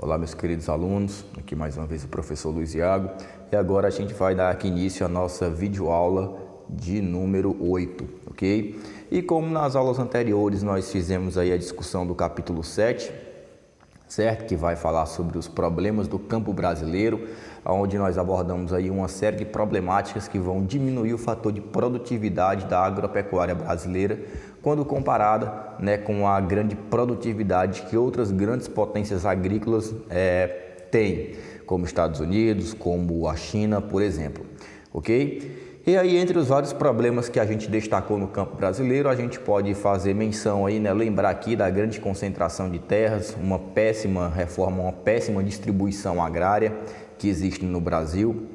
Olá, meus queridos alunos, aqui mais uma vez o professor Luiz Iago, e agora a gente vai dar aqui início à nossa videoaula de número 8, ok? E como nas aulas anteriores nós fizemos aí a discussão do capítulo 7, certo? Que vai falar sobre os problemas do campo brasileiro, onde nós abordamos aí uma série de problemáticas que vão diminuir o fator de produtividade da agropecuária brasileira quando comparada, com a grande produtividade que outras grandes potências agrícolas têm, como Estados Unidos, como a China, por exemplo, ok? E aí, entre os vários problemas que a gente destacou no campo brasileiro, a gente pode fazer menção aí, lembrar aqui da grande concentração de terras, uma péssima reforma, uma péssima distribuição agrária que existe no Brasil,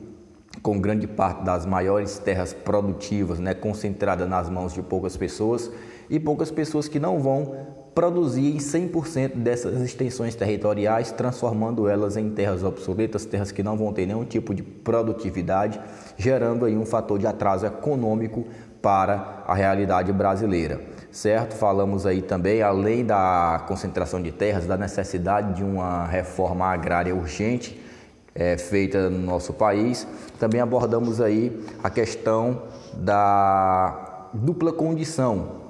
com grande parte das maiores terras produtivas, concentrada nas mãos de poucas pessoas e poucas pessoas que não vão produzir em 100% dessas extensões territoriais, transformando elas em terras obsoletas, terras que não vão ter nenhum tipo de produtividade, gerando aí um fator de atraso econômico para a realidade brasileira, certo? Falamos aí também, além da concentração de terras, da necessidade de uma reforma agrária urgente, feita no nosso país. Também abordamos aí a questão da dupla condição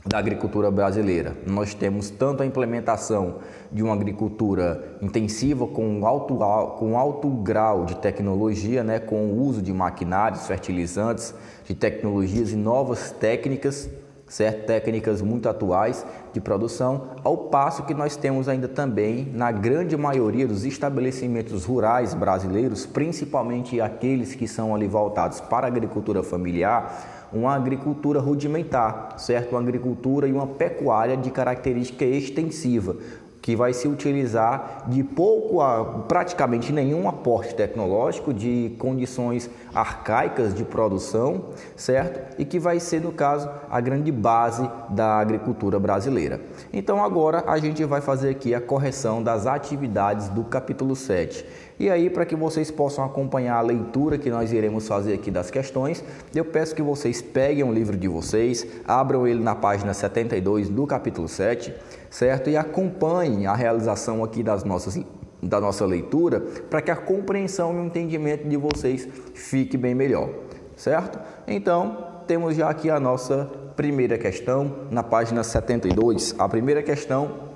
da agricultura brasileira. Nós temos tanto a implementação de uma agricultura intensiva com alto grau de tecnologia, com o uso de maquinários, fertilizantes, de tecnologias e novas técnicas, certo? Técnicas muito atuais de produção, ao passo que nós temos ainda também, na grande maioria dos estabelecimentos rurais brasileiros, principalmente aqueles que são ali voltados para a agricultura familiar, uma agricultura rudimentar, certo? Uma agricultura e uma pecuária de característica extensiva, que vai se utilizar de pouco a praticamente nenhum aporte tecnológico, de condições arcaicas de produção, certo? E que vai ser, no caso, a grande base da agricultura brasileira. Então agora a gente vai fazer aqui a correção das atividades do capítulo 7. E aí, para que vocês possam acompanhar a leitura que nós iremos fazer aqui das questões, eu peço que vocês peguem o livro de vocês, abram ele na página 72 do capítulo 7, certo? E acompanhem a realização aqui da nossa leitura, para que a compreensão e o entendimento de vocês fique bem melhor, certo? Então, temos já aqui a nossa primeira questão na página 72. A primeira questão,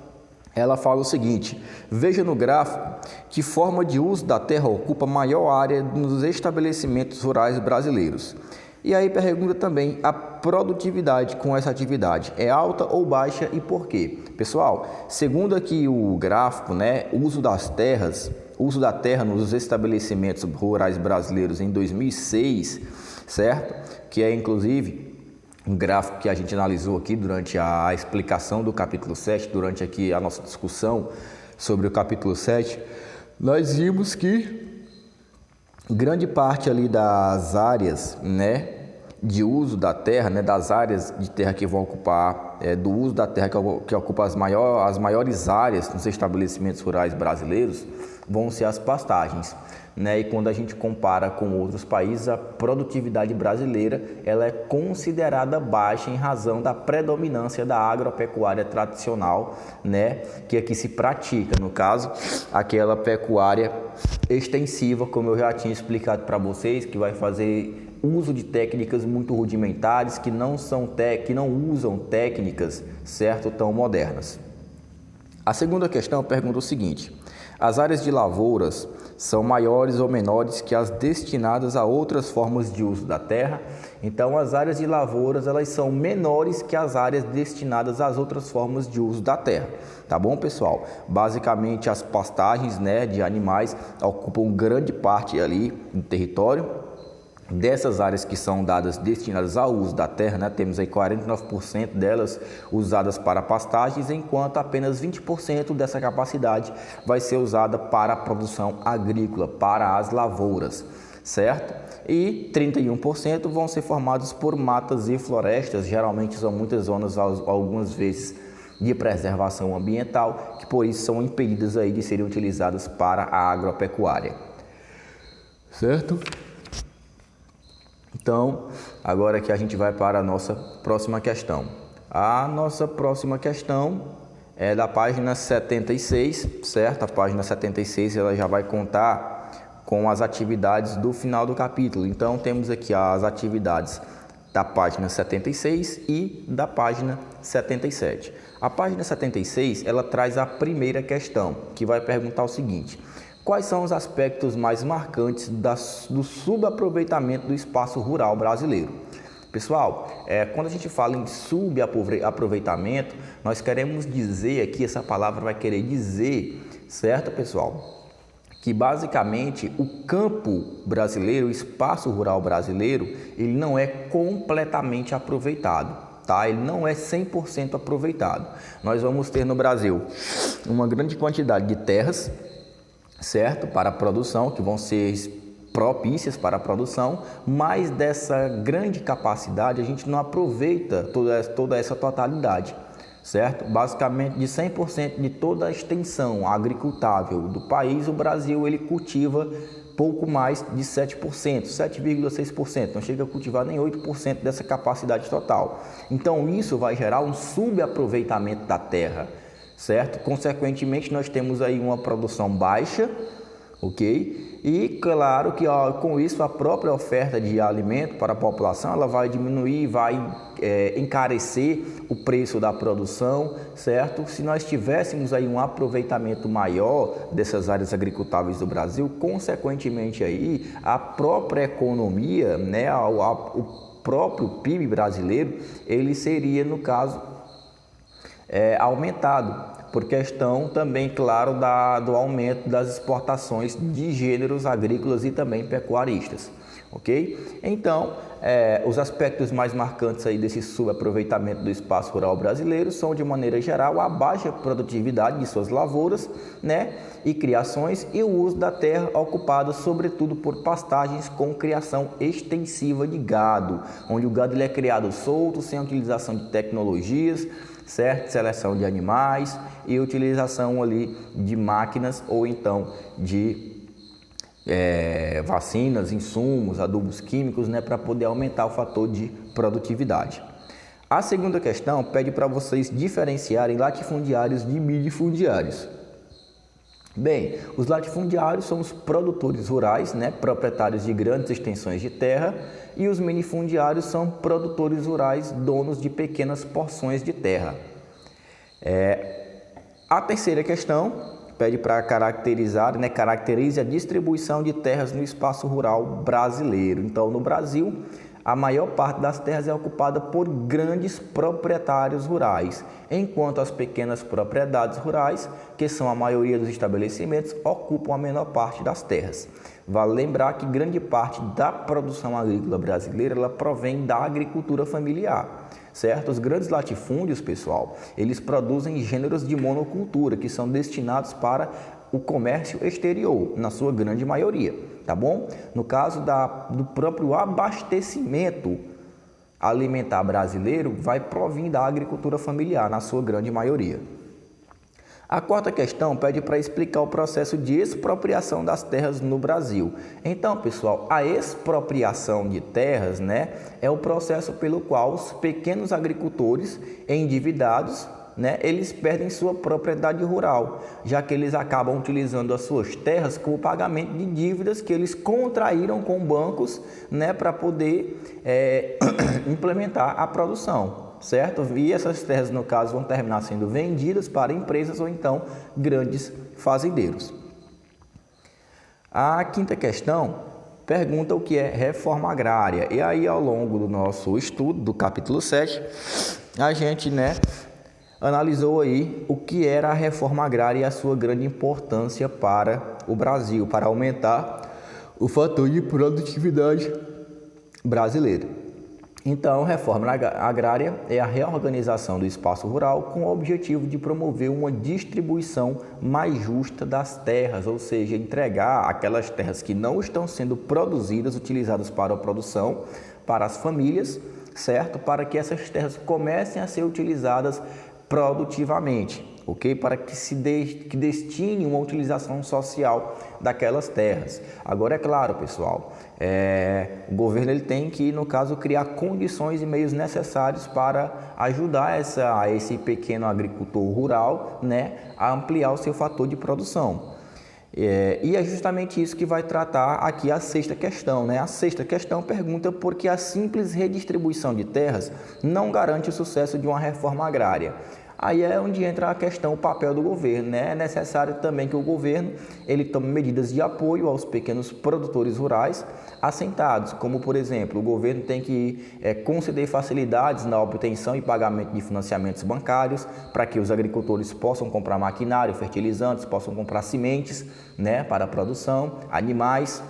ela fala o seguinte: veja no gráfico que forma de uso da terra ocupa maior área nos estabelecimentos rurais brasileiros. E aí pergunta também, a produtividade com essa atividade é alta ou baixa e por quê? Pessoal, segundo aqui o gráfico, uso da terra nos estabelecimentos rurais brasileiros em 2006, certo? Que é inclusive um gráfico que a gente analisou aqui durante a explicação do capítulo 7, durante aqui a nossa discussão sobre o capítulo 7, nós vimos que grande parte ali das áreas, de uso da terra, das áreas de terra que vão ocupar, do uso da terra que ocupa as maiores áreas nos estabelecimentos rurais brasileiros, vão ser as pastagens. E quando a gente compara com outros países, a produtividade brasileira ela é considerada baixa em razão da predominância da agropecuária tradicional, que aqui se pratica, no caso, aquela pecuária extensiva, como eu já tinha explicado para vocês, que vai fazer uso de técnicas muito rudimentares, que não usam técnicas, certo, tão modernas. A segunda questão pergunta o seguinte: as áreas de lavouras são maiores ou menores que as destinadas a outras formas de uso da terra? Então, as áreas de lavouras elas são menores que as áreas destinadas às outras formas de uso da terra. Tá bom, pessoal? Basicamente, as pastagens, de animais ocupam grande parte ali do território. Dessas áreas que são destinadas ao uso da terra, temos aí 49% delas usadas para pastagens, enquanto apenas 20% dessa capacidade vai ser usada para a produção agrícola, para as lavouras, certo? E 31% vão ser formados por matas e florestas, geralmente são muitas zonas, algumas vezes, de preservação ambiental, que por isso são impedidas aí de serem utilizadas para a agropecuária, certo? Então, agora que a gente vai para a nossa próxima questão. A nossa próxima questão da página 76, certo? A página 76 ela já vai contar com as atividades do final do capítulo. Então, temos aqui as atividades da página 76 e da página 77. A página 76, ela traz a primeira questão, que vai perguntar o seguinte: quais são os aspectos mais marcantes do subaproveitamento do espaço rural brasileiro? Pessoal, quando a gente fala em subaproveitamento, nós queremos dizer aqui, essa palavra vai querer dizer, certo, pessoal? Que basicamente o campo brasileiro, o espaço rural brasileiro, ele não é completamente aproveitado, tá? Ele não é 100% aproveitado. Nós vamos ter no Brasil uma grande quantidade de terras, certo? Para a produção, que vão ser propícias para a produção, mas dessa grande capacidade a gente não aproveita toda essa totalidade. Certo? Basicamente, de 100% de toda a extensão agricultável do país, o Brasil ele cultiva pouco mais de 7%, 7,6%, não chega a cultivar nem 8% dessa capacidade total. Então, isso vai gerar um subaproveitamento da terra, certo? Consequentemente, nós temos aí uma produção baixa, ok? E claro que com isso a própria oferta de alimento para a população ela vai diminuir, vai encarecer o preço da produção, certo? Se nós tivéssemos aí um aproveitamento maior dessas áreas agricultáveis do Brasil, consequentemente aí a própria economia, né, o próprio PIB brasileiro, ele seria no caso aumentado. Por questão também, claro, do aumento das exportações de gêneros agrícolas e também pecuaristas, ok? Então, os aspectos mais marcantes aí desse subaproveitamento do espaço rural brasileiro são, de maneira geral, a baixa produtividade de suas lavouras, né, e criações e o uso da terra ocupada, sobretudo, por pastagens com criação extensiva de gado, onde o gado ele é criado solto, sem a utilização de tecnologias, certo? Seleção de animais e utilização ali de máquinas ou então de vacinas, insumos, adubos químicos, né, para poder aumentar o fator de produtividade. A segunda questão pede para vocês diferenciarem latifundiários de minifundiários. Bem, os latifundiários são os produtores rurais, né, proprietários de grandes extensões de terra, e os minifundiários são produtores rurais, donos de pequenas porções de terra. A terceira questão pede para caracterizar, né, caracterize a distribuição de terras no espaço rural brasileiro. Então, no Brasil, a maior parte das terras é ocupada por grandes proprietários rurais, enquanto as pequenas propriedades rurais, que são a maioria dos estabelecimentos, ocupam a menor parte das terras. Vale lembrar que grande parte da produção agrícola brasileira ela provém da agricultura familiar, certo? Os grandes latifúndios, pessoal, eles produzem gêneros de monocultura que são destinados para o comércio exterior, na sua grande maioria, tá bom? No caso do próprio abastecimento alimentar brasileiro, vai provir da agricultura familiar, na sua grande maioria. A quarta questão pede para explicar o processo de expropriação das terras no Brasil. Então, pessoal, a expropriação de terras, né, é o processo pelo qual os pequenos agricultores endividados, né, eles perdem sua propriedade rural, já que eles acabam utilizando as suas terras como pagamento de dívidas que eles contraíram com bancos, né, para poder implementar a produção. Certo? E essas terras, no caso, vão terminar sendo vendidas para empresas ou então grandes fazendeiros. A quinta questão pergunta o que é reforma agrária. E aí, ao longo do nosso estudo, do capítulo 7, a gente, né, analisou aí o que era a reforma agrária e a sua grande importância para o Brasil, para aumentar o fator de produtividade brasileiro. Então, reforma agrária é a reorganização do espaço rural com o objetivo de promover uma distribuição mais justa das terras, ou seja, entregar aquelas terras que não estão sendo produzidas, utilizadas para a produção, para as famílias, certo? Para que essas terras comecem a ser utilizadas produtivamente, ok? Para que que destine uma utilização social daquelas terras. Agora, é claro, pessoal, o governo ele tem que, no caso, criar condições e meios necessários para ajudar esse pequeno agricultor rural, né, a ampliar o seu fator de produção. E é justamente isso que vai tratar aqui a sexta questão, né? A sexta questão pergunta por que a simples redistribuição de terras não garante o sucesso de uma reforma agrária. Aí é onde entra a questão, o papel do governo, né? É necessário também que o governo ele tome medidas de apoio aos pequenos produtores rurais assentados, como, por exemplo, o governo tem que conceder facilidades na obtenção e pagamento de financiamentos bancários para que os agricultores possam comprar maquinário, fertilizantes, possam comprar sementes, né, para a produção, animais.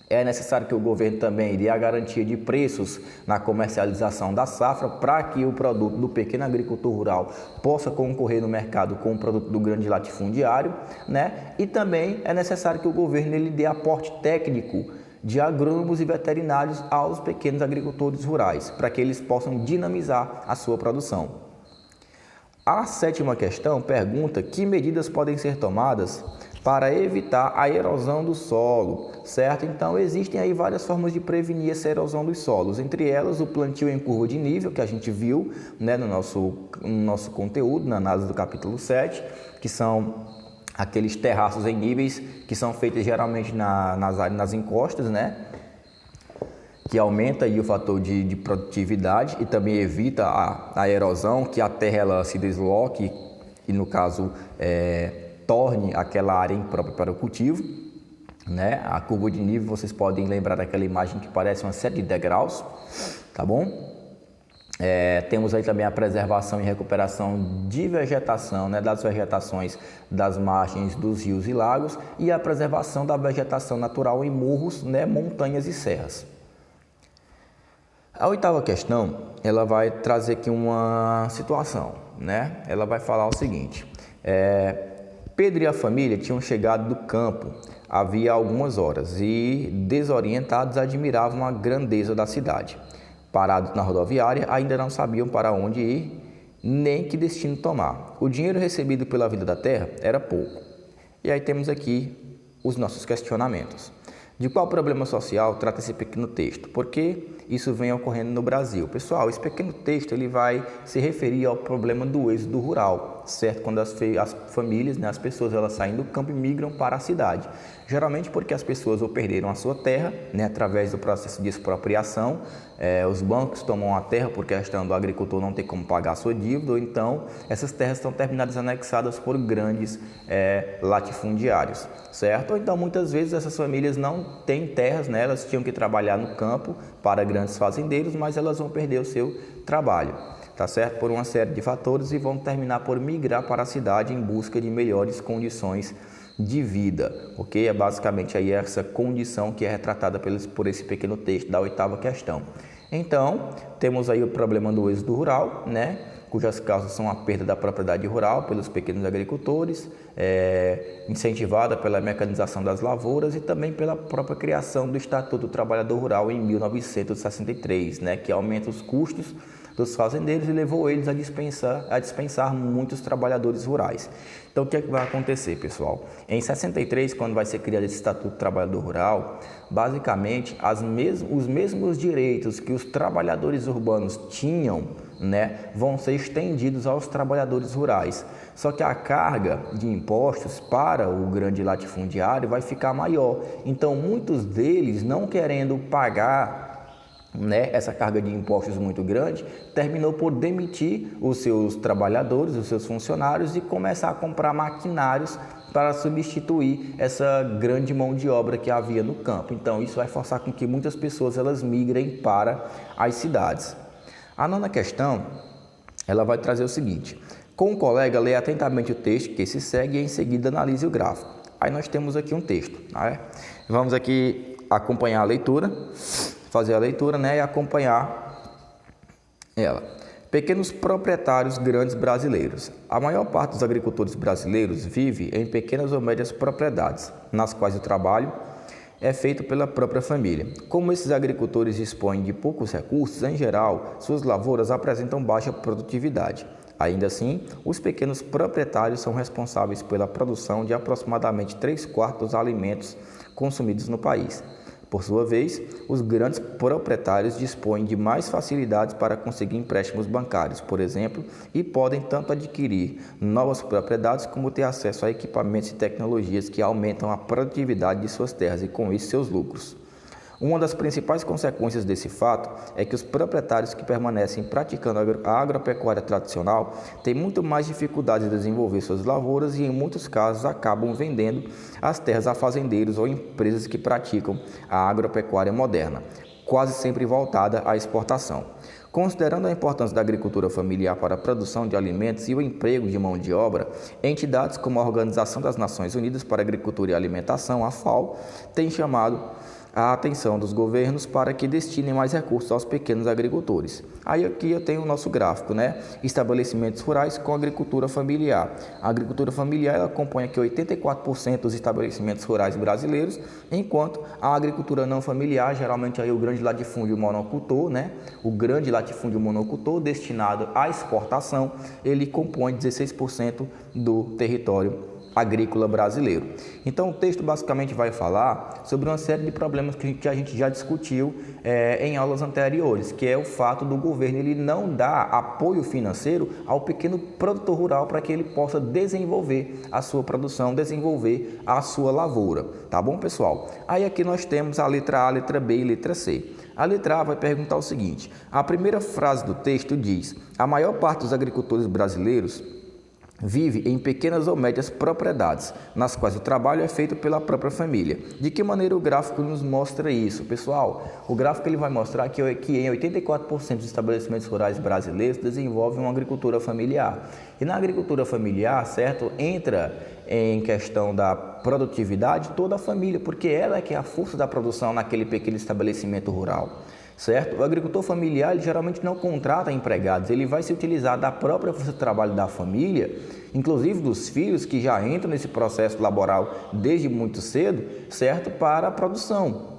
É necessário que o governo também dê a garantia de preços na comercialização da safra para que o produto do pequeno agricultor rural possa concorrer no mercado com o produto do grande latifundiário, né? E também é necessário que o governo ele dê aporte técnico de agrônomos e veterinários aos pequenos agricultores rurais, para que eles possam dinamizar a sua produção. A sétima questão pergunta que medidas podem ser tomadas para evitar a erosão do solo, certo? Então, existem aí várias formas de prevenir essa erosão dos solos, entre elas o plantio em curva de nível, que a gente viu, né, no nosso conteúdo, na análise do capítulo 7, que são aqueles terraços em níveis que são feitos geralmente nas encostas, né? Que aumenta aí o fator de produtividade e também evita a erosão, que a terra ela se desloque e, no caso, torne aquela área imprópria para o cultivo, né? A curva de nível, vocês podem lembrar daquela imagem que parece uma série de degraus, tá bom? Temos aí também a preservação e recuperação de vegetação, né, das vegetações das margens dos rios e lagos e a preservação da vegetação natural em morros, né, montanhas e serras. A oitava questão, ela vai trazer aqui uma situação, né? Ela vai falar o seguinte: Pedro e a família tinham chegado do campo havia algumas horas e, desorientados, admiravam a grandeza da cidade. Parados na rodoviária, ainda não sabiam para onde ir, nem que destino tomar. O dinheiro recebido pela vida da terra era pouco. E aí temos aqui os nossos questionamentos. De qual problema social trata esse pequeno texto? Por que isso vem ocorrendo no Brasil? Pessoal, esse pequeno texto ele vai se referir ao problema do êxodo rural, certo? Quando as famílias, né, as pessoas elas saem do campo e migram para a cidade. Geralmente porque as pessoas ou perderam a sua terra, né, através do processo de expropriação, os bancos tomam a terra por questão do agricultor não ter como pagar a sua dívida, ou então essas terras estão terminadas anexadas por grandes latifundiários, certo? Ou então muitas vezes essas famílias não têm terras, né, elas tinham que trabalhar no campo para grandes fazendeiros, mas elas vão perder o seu trabalho, tá certo? Por uma série de fatores e vão terminar por migrar para a cidade em busca de melhores condições de vida, ok? É basicamente aí essa condição que é retratada por esse pequeno texto da oitava questão. Então, temos aí o problema do êxodo rural, né? Cujas causas são a perda da propriedade rural pelos pequenos agricultores, incentivada pela mecanização das lavouras e também pela própria criação do Estatuto do Trabalhador Rural em 1963, né? Que aumenta os custos dos fazendeiros e levou eles a dispensar muitos trabalhadores rurais. Então, o que é que vai acontecer, pessoal? Em 63, quando vai ser criado esse Estatuto do Trabalhador Rural, basicamente, os mesmos direitos que os trabalhadores urbanos tinham, né, vão ser estendidos aos trabalhadores rurais. Só que a carga de impostos para o grande latifundiário vai ficar maior. Então, muitos deles, não querendo pagar, né, essa carga de impostos muito grande, terminou por demitir os seus trabalhadores, os seus funcionários e começar a comprar maquinários para substituir essa grande mão de obra que havia no campo. Então, isso vai forçar com que muitas pessoas elas migrem para as cidades. A nona questão, ela vai trazer o seguinte: com o colega, leia atentamente o texto que se segue e em seguida analise o gráfico. Aí nós temos aqui um texto, né? Vamos aqui acompanhar a leitura, fazer a leitura, né, e acompanhar ela. Pequenos proprietários grandes brasileiros. A maior parte dos agricultores brasileiros vive em pequenas ou médias propriedades, nas quais o trabalho é feito pela própria família. Como esses agricultores dispõem de poucos recursos, em geral, suas lavouras apresentam baixa produtividade. Ainda assim, os pequenos proprietários são responsáveis pela produção de aproximadamente 3/4 dos alimentos consumidos no país. Por sua vez, os grandes proprietários dispõem de mais facilidades para conseguir empréstimos bancários, por exemplo, e podem tanto adquirir novas propriedades como ter acesso a equipamentos e tecnologias que aumentam a produtividade de suas terras e, com isso, seus lucros. Uma das principais consequências desse fato é que os proprietários que permanecem praticando a agropecuária tradicional têm muito mais dificuldade de desenvolver suas lavouras e, em muitos casos, acabam vendendo as terras a fazendeiros ou empresas que praticam a agropecuária moderna, quase sempre voltada à exportação. Considerando a importância da agricultura familiar para a produção de alimentos e o emprego de mão de obra, entidades como a Organização das Nações Unidas para a Agricultura e Alimentação, a FAO, têm chamado a atenção dos governos para que destinem mais recursos aos pequenos agricultores. Aí aqui eu tenho o nosso gráfico, né? Estabelecimentos rurais com agricultura familiar. A agricultura familiar ela compõe aqui 84% dos estabelecimentos rurais brasileiros, enquanto a agricultura não familiar, geralmente aí o grande latifúndio monocultor, né? O grande latifúndio monocultor destinado à exportação, ele compõe 16% do território agrícola brasileiro. Então o texto basicamente vai falar sobre uma série de problemas que a gente já discutiu em aulas anteriores, que é o fato do governo ele não dar apoio financeiro ao pequeno produtor rural para que ele possa desenvolver a sua produção, desenvolver a sua lavoura, tá bom, pessoal? Aí aqui nós temos a letra A, a letra B e a letra C. A letra A vai perguntar o seguinte: a primeira frase do texto diz: a maior parte dos agricultores brasileiros vive em pequenas ou médias propriedades, nas quais o trabalho é feito pela própria família. De que maneira o gráfico nos mostra isso? Pessoal, o gráfico ele vai mostrar que em 84% dos estabelecimentos rurais brasileiros desenvolvem uma agricultura familiar. E na agricultura familiar, certo, entra em questão da produtividade toda a família, porque ela é que é a força da produção naquele pequeno estabelecimento rural. Certo? O agricultor familiar ele geralmente não contrata empregados, ele vai se utilizar da própria força de trabalho da família, inclusive dos filhos que já entram nesse processo laboral desde muito cedo, certo? Para a produção.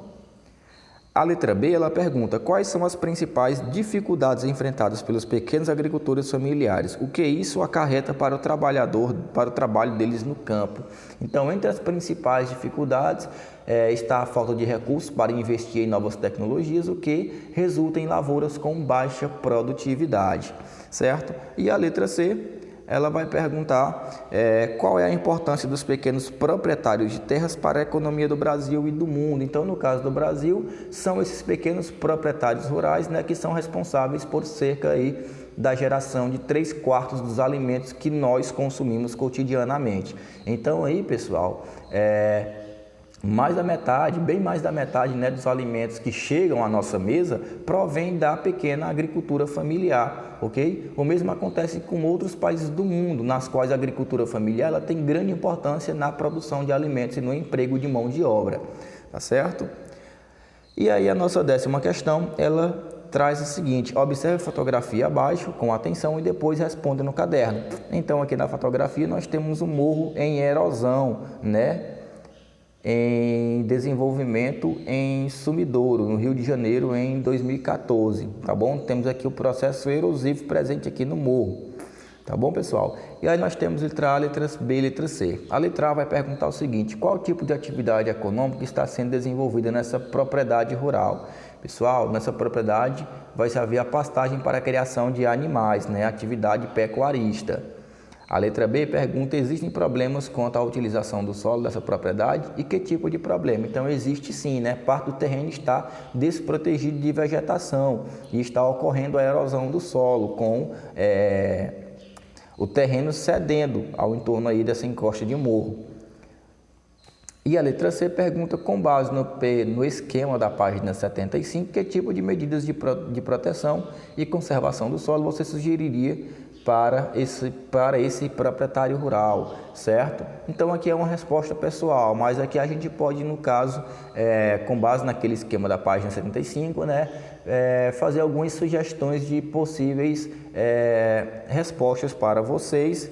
A letra B, ela pergunta quais são as principais dificuldades enfrentadas pelos pequenos agricultores familiares, o que isso acarreta para o trabalhador, para o trabalho deles no campo. Então, entre as principais dificuldades está a falta de recursos para investir em novas tecnologias, o que resulta em lavouras com baixa produtividade, certo? E a letra C, ela vai perguntar qual é a importância dos pequenos proprietários de terras para a economia do Brasil e do mundo. Então, no caso do Brasil, são esses pequenos proprietários rurais, né, que são responsáveis por cerca aí da geração de 3/4 dos alimentos que nós consumimos cotidianamente. Então, aí, pessoal, mais da metade, bem mais da metade, né, dos alimentos que chegam à nossa mesa provém da pequena agricultura familiar, ok? O mesmo acontece com outros países do mundo, nas quais a agricultura familiar ela tem grande importância na produção de alimentos e no emprego de mão de obra, tá certo? E aí a nossa 10ª questão, ela traz o seguinte: observe a fotografia abaixo com atenção e depois responda no caderno. Então aqui na fotografia nós temos um morro em erosão, né? Em desenvolvimento em Sumidouro, no Rio de Janeiro, em 2014, tá bom? Temos aqui o processo erosivo presente aqui no morro, tá bom, pessoal? E aí nós temos letra A, letra B e letra C. A letra A vai perguntar o seguinte: qual tipo de atividade econômica está sendo desenvolvida nessa propriedade rural? Pessoal, nessa propriedade vai haver a pastagem para a criação de animais, né? Atividade pecuarista. A letra B pergunta: existem problemas quanto à utilização do solo dessa propriedade e que tipo de problema? Então existe sim, né? Parte do terreno está desprotegido de vegetação e está ocorrendo a erosão do solo com o terreno cedendo ao entorno aí dessa encosta de morro. E a letra C pergunta, com base no esquema da página 75, que tipo de medidas de proteção e conservação do solo você sugeriria para esse proprietário rural, certo? Então aqui é uma resposta pessoal, mas aqui a gente pode, no caso, com base naquele esquema da página 75, né, fazer algumas sugestões de possíveis respostas para vocês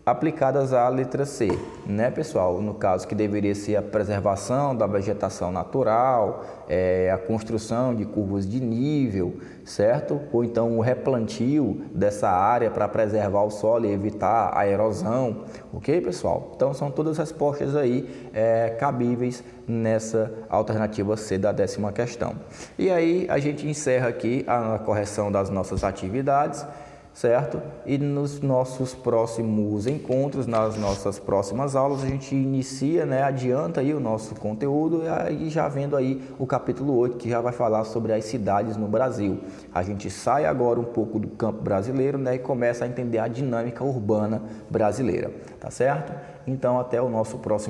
aplicadas à letra C, né, pessoal? No caso que deveria ser a preservação da vegetação natural, a construção de curvas de nível, certo? Ou então o replantio dessa área para preservar o solo e evitar a erosão, ok, pessoal? Então são todas as respostas aí cabíveis nessa alternativa C da 10ª questão. E aí a gente encerra aqui a correção das nossas atividades, certo? E nos nossos próximos encontros, nas nossas próximas aulas, a gente inicia, né, adianta aí o nosso conteúdo e aí já vendo aí o capítulo 8, que já vai falar sobre as cidades no Brasil. A gente sai agora um pouco do campo brasileiro, né, e começa a entender a dinâmica urbana brasileira, tá certo? Então até o nosso próximo